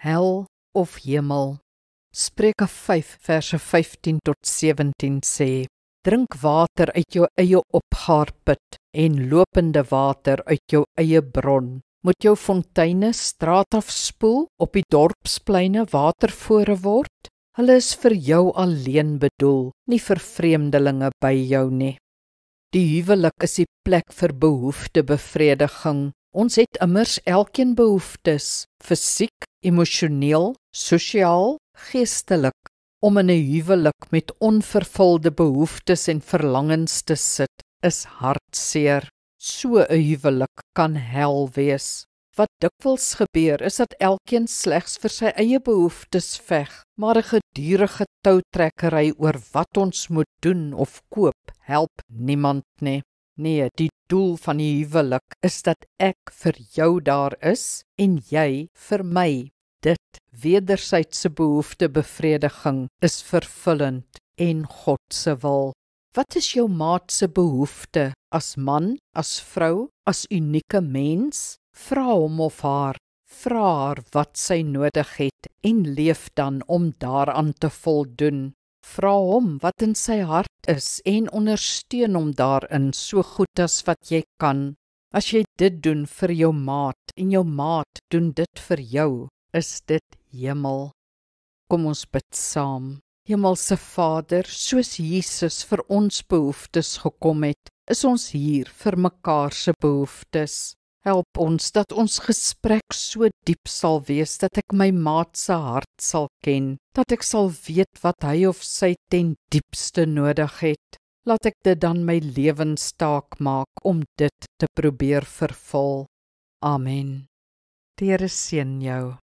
hel of hemel. Spreuke 5 verse 15 tot 17 sê, drink water uit jou eie opgaarput en lopende water uit jou eie bron. Moet jou fonteine straat afspoel, op die dorpspleine watervore word? Hulle is vir jou alleen bedoel, nie vir vreemdelinge by jou nie. Die huwelik is die plek vir behoeftebevrediging. Ons het immers elkeen behoeftes, fisiek, emosioneel, sosiaal, geestelik. Om in 'n huwelik met onvervulde behoeftes en verlangens te sit, is hartseer. So 'n huwelik kan hel wees. Wat dikwels gebeur, is dat elkeen slegs vir sy eie behoeftes veg, maar 'n gedurige toutrekkery oor wat ons moet doen of koop, help niemand nie. Nee, die doel van die huwelik is dat ek vir jou daar is en jy vir my. Dit, wederwysige behoeftebevrediging, is vervullend en God se wil. Wat is jou maat se behoefte as man, as vrou, as unieke mens? Vra hom of haar, vra haar wat sy nodig het en leef dan om daaraan te voldoen. Vra hom wat in sy hart is en ondersteun hom daarin so goed as wat jy kan. As jy dit doen vir jou maat en jou maat doen dit vir jou, is dit hemel. Kom ons bid saam. Hemelse Vader, soos Jesus vir ons behoeftes gekom het, is ons hier vir mekaar se behoeftes. Help ons dat ons gesprek so diep sal wees dat ek my maat se hart sal ken, dat ek sal weet wat hy of sy ten diepste nodig het. Laat ek dit dan my lewenstaak maak om dit te probeer vervul. Amen. Die Here seën jou.